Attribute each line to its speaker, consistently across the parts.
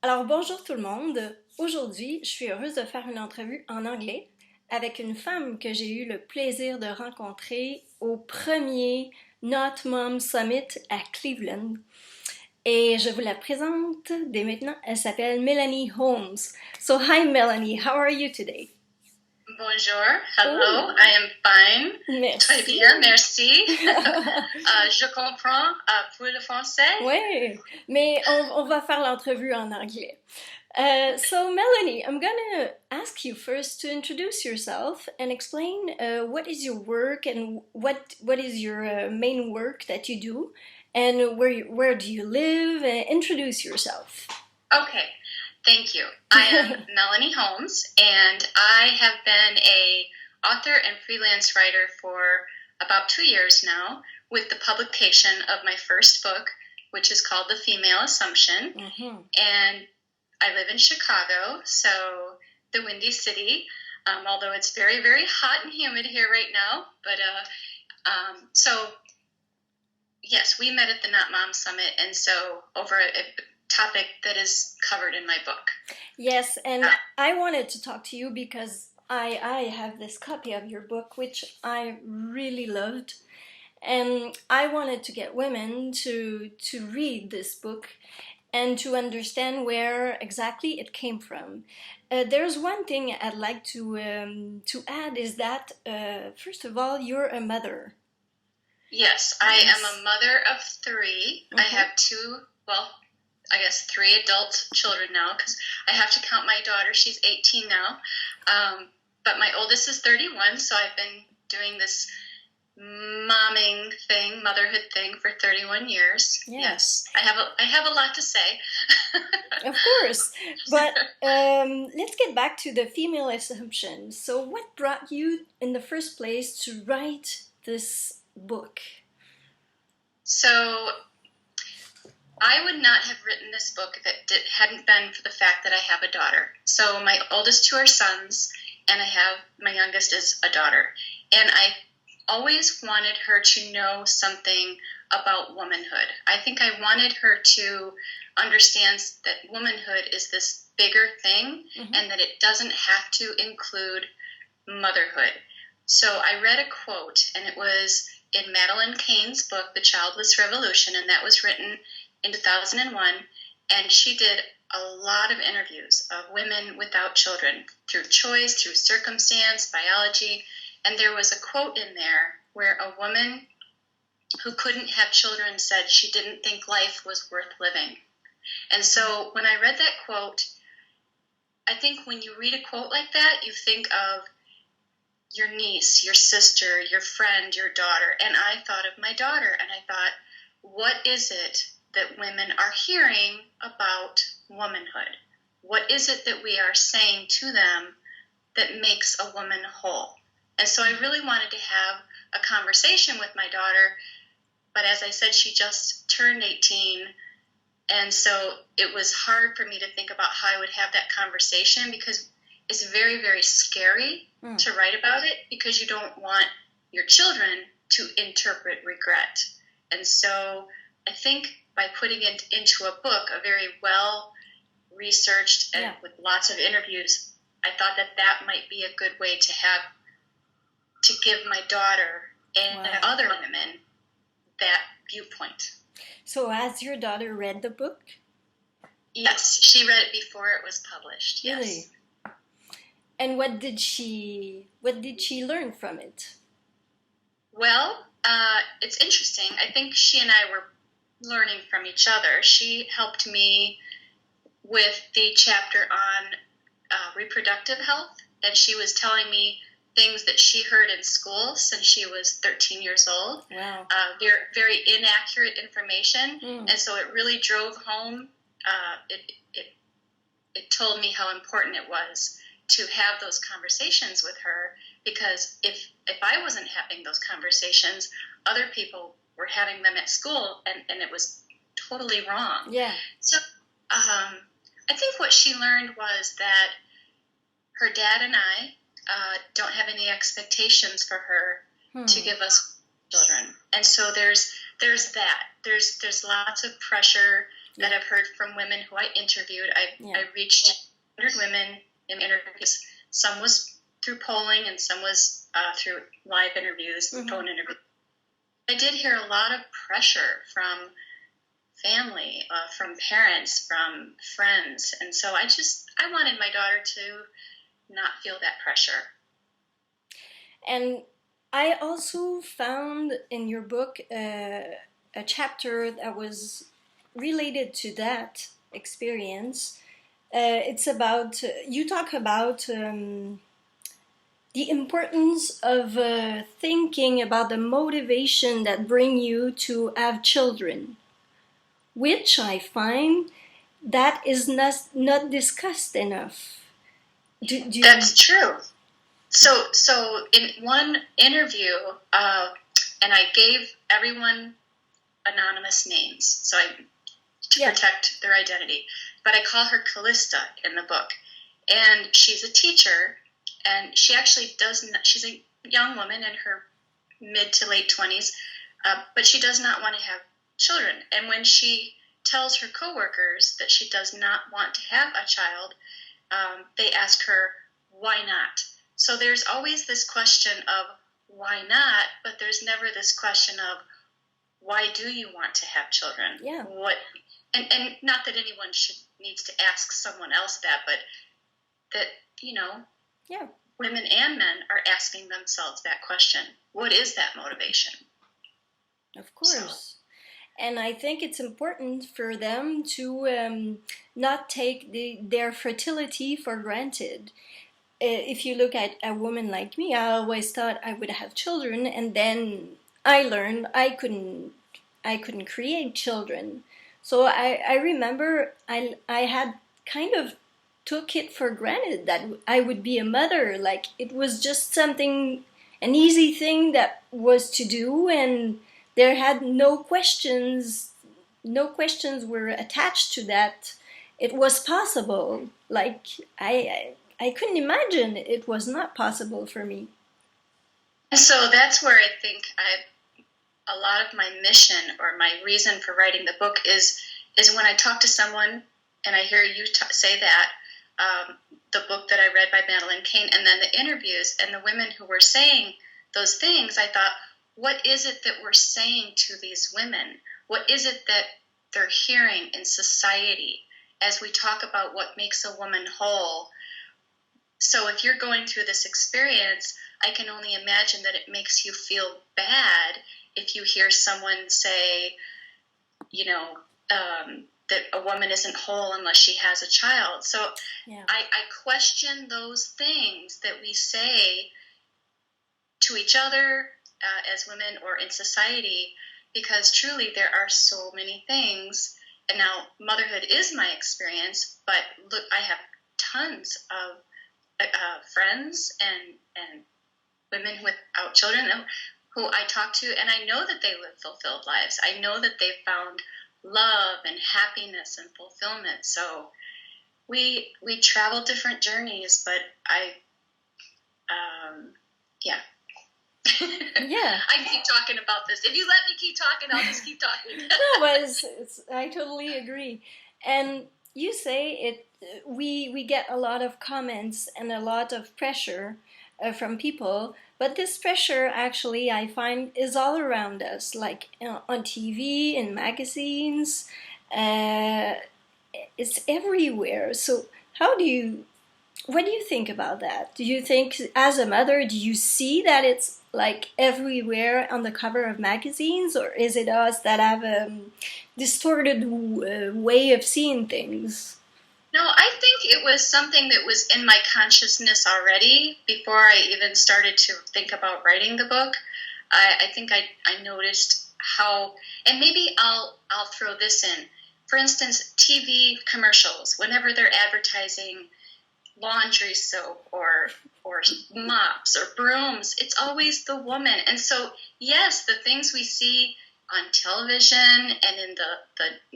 Speaker 1: Alors bonjour tout le monde. Aujourd'hui, je suis heureuse de faire une entrevue en anglais avec une femme que j'ai eu le plaisir de rencontrer au premier Notmom Summit à Cleveland. Et je vous la présente dès maintenant. Elle s'appelle Melanie Holmes. So hi Melanie, how are you today?
Speaker 2: Bonjour, hello,
Speaker 1: Oh,
Speaker 2: I am fine. Très
Speaker 1: merci.
Speaker 2: bien, merci. Je comprends pour le français.
Speaker 1: Ouais, mais on va faire l'entrevue en anglais. So, Melanie, I'm gonna ask you first to introduce yourself and explain what is your work and what is your main work that you do, and where do you live? Introduce yourself.
Speaker 2: Okay, thank you. I am Melanie Holmes, and I have been a author and freelance writer for about 2 years now, with the publication of my first book, which is called The Female Assumption.
Speaker 1: Mm-hmm.
Speaker 2: And I live in Chicago, so the Windy City, although it's very, very hot and humid here right now. But so, yes, we met at the Notmom Summit, and so over a topic that is covered in my book.
Speaker 1: Yes, and I wanted to talk to you because I have this copy of your book, which I really loved. And I wanted to get women to read this book and to understand where exactly it came from. There's one thing I'd like to add is that first of all, you're a mother.
Speaker 2: Yes, I am a mother of 3. I have 2, well, I guess 3 adult children now, because I have to count my daughter. She's 18 now. But my oldest is 31, so I've been doing this momming thing, motherhood thing for 31 years. Yes. I have a lot to say.
Speaker 1: Of course. But let's get back to the female assumption. So what brought you in the first place to write this book?
Speaker 2: So I would not have written this book if it hadn't been for the fact that I have a daughter. So my oldest 2 are sons, and my youngest is a daughter. And I always wanted her to know something about womanhood. I think I wanted her to understand that womanhood is this bigger thing, and that it doesn't have to include motherhood. So I read a quote, and it was in Madeleine Kane's book, The Childless Revolution, and that was written in 2001, and she did a lot of interviews of women without children through choice, through circumstance, biology, and there was a quote in there where a woman who couldn't have children said she didn't think life was worth living. And so when I read that quote, I think when you read a quote like that, you think of your niece, your sister, your friend, your daughter, and I thought of my daughter, and I thought, what is it that women are hearing about womanhood? What is it that we are saying to them that makes a woman whole? And so I really wanted to have a conversation with my daughter, but as I said, she just turned 18, and so it was hard for me to think about how I would have that conversation, because it's very, very scary to write about it, because you don't want your children to interpret regret. And so I think by putting it into a book, a very well-researched and with lots of interviews, I thought that might be a good way to give my daughter and other women that viewpoint.
Speaker 1: So has your daughter read the book?
Speaker 2: Yes, she read it before it was published. Yes.
Speaker 1: Really? And what did she learn from it?
Speaker 2: Well, it's interesting. I think she and I were learning from each other. She helped me with the chapter on reproductive health, and she was telling me things that she heard in school since she was 13 years old.
Speaker 1: Wow.
Speaker 2: Very, very inaccurate information, and so it really drove home. It told me how important it was to have those conversations with her, because if I wasn't having those conversations, other people were having them at school, and it was totally wrong.
Speaker 1: Yeah.
Speaker 2: So I think what she learned was that her dad and I don't have any expectations for her to give us children, and so there's that. There's lots of pressure that I've heard from women who I interviewed. I reached 100 women in interviews. Some was through polling and some was through live interviews, phone interviews. I did hear a lot of pressure from family, from parents, from friends. And so I wanted my daughter to not feel that pressure.
Speaker 1: And I also found in your book a chapter that was related to that experience. It's about, you talk about the importance of thinking about the motivation that bring you to have children, which I find that is not discussed enough.
Speaker 2: That's true. So in one interview, and I gave everyone anonymous names, to protect their identity. But I call her Callista in the book, and she's a teacher, and she actually she's a young woman in her mid to late 20s, but she does not want to have children. And when she tells her coworkers that she does not want to have a child, they ask her, why not? So there's always this question of why not, but there's never this question of why do you want to have children?
Speaker 1: Yeah.
Speaker 2: And not that anyone needs to ask someone else that, but that, women and men are asking themselves that question. What is that motivation?
Speaker 1: Of course. And I think it's important for them to not take their fertility for granted. If you look at a woman like me, I always thought I would have children, and then I learned I couldn't create children. So I remember I had kind of took it for granted that I would be a mother. Like it was just an easy thing that was to do, and there had no questions were attached to that. It was possible. Like I couldn't imagine it was not possible for me.
Speaker 2: And so that's where I think a lot of my mission or my reason for writing the book is when I talk to someone and I hear you say that, the book that I read by Madeleine Kane, and then the interviews and the women who were saying those things, I thought, what is it that we're saying to these women? What is it that they're hearing in society as we talk about what makes a woman whole? So if you're going through this experience, I can only imagine that it makes you feel bad if you hear someone say, that a woman isn't whole unless she has a child. So I question those things that we say to each other as women or in society, because truly there are so many things. And now motherhood is my experience, but look, I have tons of friends and women without children who I talk to, and I know that they live fulfilled lives. I know that they've found love and happiness and fulfillment. So we travel different journeys, but I can keep talking about this. If you let me keep talking, I'll just keep talking.
Speaker 1: No, but I totally agree. And you say we get a lot of comments and a lot of pressure from people, but this pressure actually I find is all around us, like on TV, in magazines, it's everywhere. So what do you think about that? Do you think as a mother, do you see that it's like everywhere on the cover of magazines, or is it us that have a distorted way of seeing things?
Speaker 2: No, I think it was something that was in my consciousness already before I even started to think about writing the book. I think I noticed how, and maybe I'll throw this in. For instance, TV commercials, whenever they're advertising laundry soap or mops or brooms, it's always the woman. And so, yes, the things we see on television and in the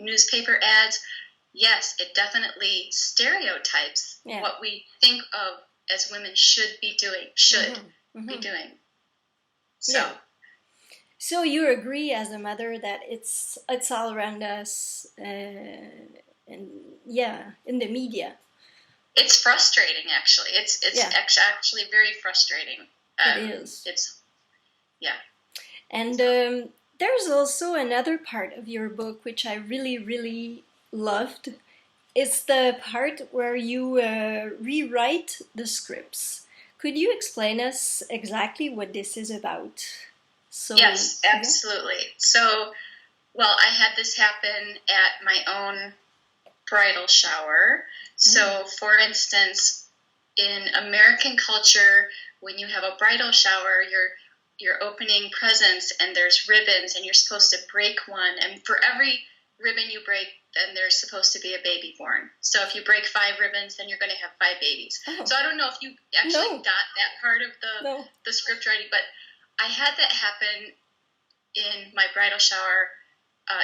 Speaker 2: newspaper ads, yes, it definitely stereotypes what we think of as women should be doing. So.
Speaker 1: So you agree as a mother that it's all around us, and yeah, in the media.
Speaker 2: It's frustrating, actually. It's
Speaker 1: Yeah.
Speaker 2: actually very frustrating.
Speaker 1: It is.
Speaker 2: Yeah.
Speaker 1: And there's also another part of your book which I really, really loved. It's the part where you rewrite the scripts. Could you explain us exactly what this is about? So,
Speaker 2: yes, absolutely. Yeah. So, well, I had this happen at my own bridal shower. So, for instance, in American culture, when you have a bridal shower, you're opening presents and there's ribbons and you're supposed to break one, and for every ribbon you break, then there's supposed to be a baby born. So if you break 5 ribbons, then you're going to have 5 babies. Oh. So I don't know if you actually got that part of the script writing, but I had that happen in my bridal shower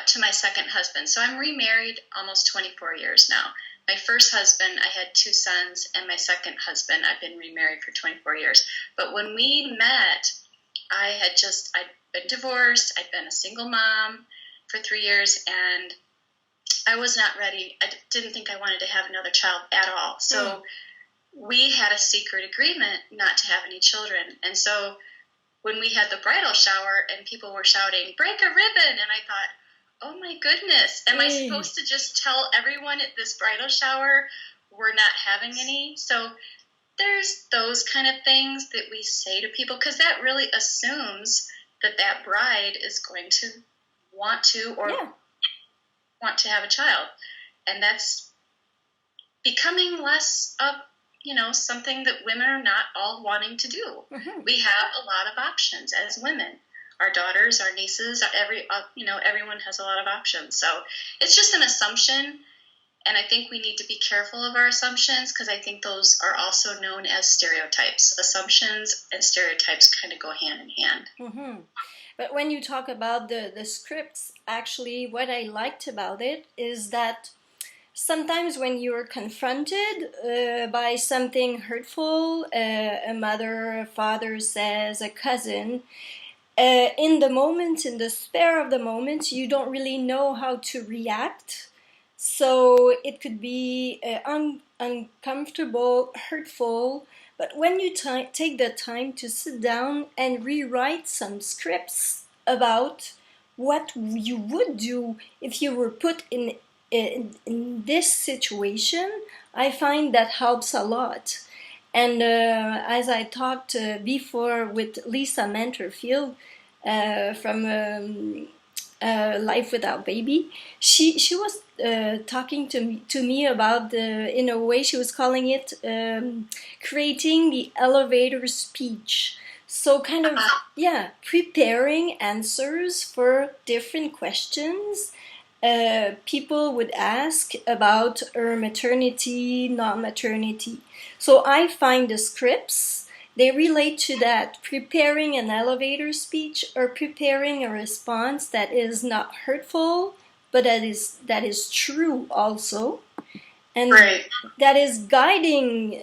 Speaker 2: to my second husband. So I'm remarried almost 24 years now. My first husband, I had 2 sons, and my second husband, I've been remarried for 24 years. But when we met, I'd been divorced, I'd been a single mom for 3 years, and I was not ready. I didn't think I wanted to have another child at all. So we had a secret agreement not to have any children. And so when we had the bridal shower and people were shouting, "Break a ribbon," and I thought, oh my goodness, am I supposed to just tell everyone at this bridal shower we're not having any? So there's those kind of things that we say to people, because that really assumes that bride is going to want to want to have a child. And that's becoming less of, something that women are not all wanting to do. Mm-hmm. We have a lot of options as women. Our daughters, our nieces, everyone has a lot of options. So it's just an assumption, and I think we need to be careful of our assumptions, because I think those are also known as stereotypes. Assumptions and stereotypes kind of go hand in hand. Mm-hmm.
Speaker 1: But when you talk about the scripts, actually what I liked about it is that sometimes when you're confronted by something hurtful, a mother, a father says, a cousin, in the moment, in the spare of the moment, you don't really know how to react. So it could be uncomfortable, hurtful. But when you take the time to sit down and rewrite some scripts about what you would do if you were put in this situation, I find that helps a lot. And as I talked before with Lisa Menterfield from Life Without Baby, she was talking to me about in a way she was calling it creating the elevator speech. So kind of preparing answers for different questions people would ask about her maternity, non-maternity. So I find the scripts, they relate to that, preparing an elevator speech or preparing a response that is not hurtful, but that is true also. And that is guiding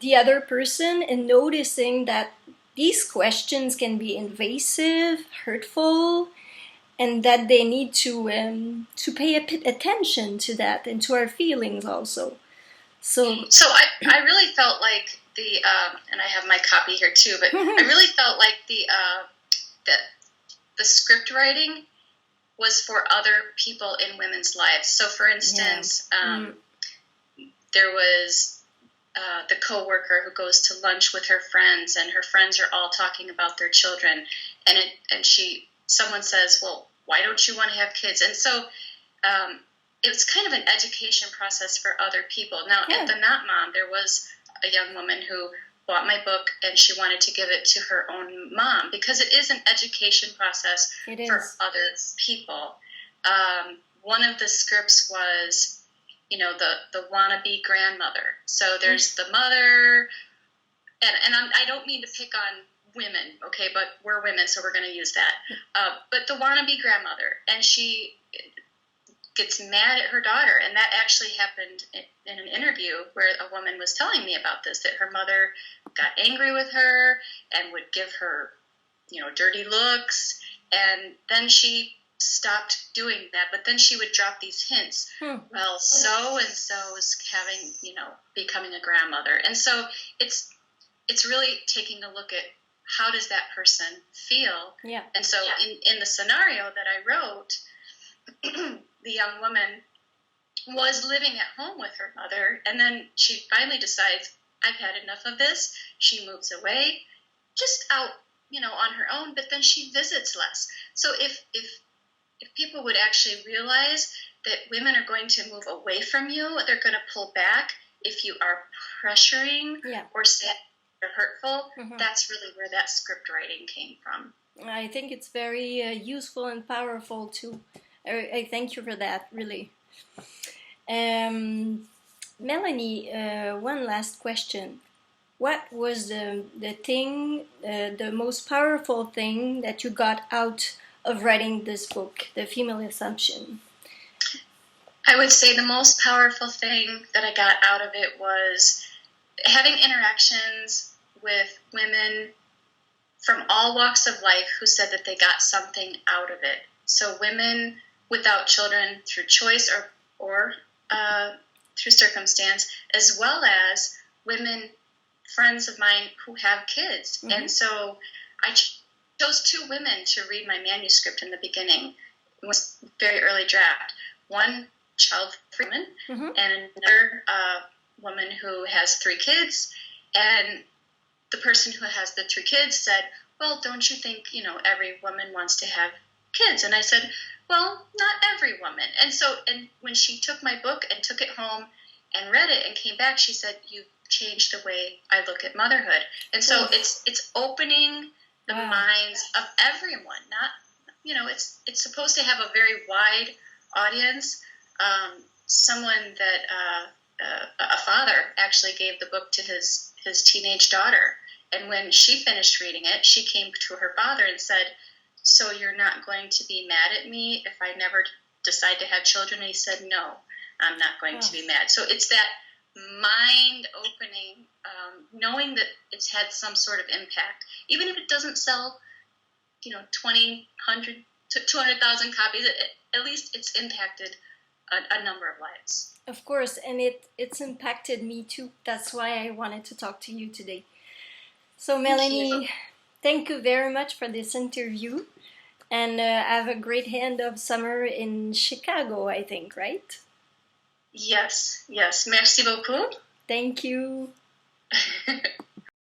Speaker 1: the other person and noticing that these questions can be invasive, hurtful, and that they need to pay attention to that and to our feelings also. So
Speaker 2: I really felt like and I have my copy here too, but I really felt like the script writing was for other people in women's lives. So for instance, there was the coworker who goes to lunch with her friends, and her friends are all talking about their children, and someone says, well, why don't you want to have kids? And so it was kind of an education process for other people. Now, at the Notmom, there was a young woman who bought my book, and she wanted to give it to her own mom, because it is an education process for other people. One of the scripts was, the wannabe grandmother. So there's the mother, and I don't mean to pick on women, okay, but we're women, so we're going to use that. But the wannabe grandmother, and she gets mad at her daughter, and that actually happened in an interview where a woman was telling me about this, that her mother got angry with her and would give her dirty looks. And then she stopped doing that, but then she would drop these hints. Well, so and so is having, becoming a grandmother. And so it's really taking a look at how does that person feel.
Speaker 1: Yeah.
Speaker 2: And so in the scenario that I wrote, the young woman was living at home with her mother, and then she finally decides, I've had enough of this. She moves away, just out, on her own, but then she visits less. So if people would actually realize that women are going to move away from you, they're going to pull back if you are pressuring or sad or hurtful, that's really where that script writing came from.
Speaker 1: I think it's very useful and powerful too. I thank you for that, really. Melanie, one last question. What was the most powerful thing that you got out of writing this book, The Female Assumption?
Speaker 2: I would say the most powerful thing that I got out of it was having interactions with women from all walks of life who said that they got something out of it. So women without children through choice or through circumstance, as well as women, friends of mine who have kids. And so I chose two women to read my manuscript in the beginning. It was a very early draft. One child-free woman and another woman who has 3 kids. And the person who has the 3 kids said, well, don't you think, every woman wants to have kids? And I said, well, not every woman. And when she took my book and took it home and read it and came back, she said, you've changed the way I look at motherhood. And so it's opening the minds of everyone. Not, it's supposed to have a very wide audience. Someone that a father actually gave the book to his teenage daughter. And when she finished reading it, she came to her father and said, so you're not going to be mad at me if I never decide to have children? And he said, no, I'm not going to be mad. So it's that mind-opening, knowing that it's had some sort of impact. Even if it doesn't sell, 20, 100, 200,000 copies, at least it's impacted a number of lives.
Speaker 1: Of course, and it's impacted me too. That's why I wanted to talk to you today. So Melanie, thank you very much for this interview, and have a great end of summer in Chicago, I think, right?
Speaker 2: Yes. Merci beaucoup.
Speaker 1: Thank you.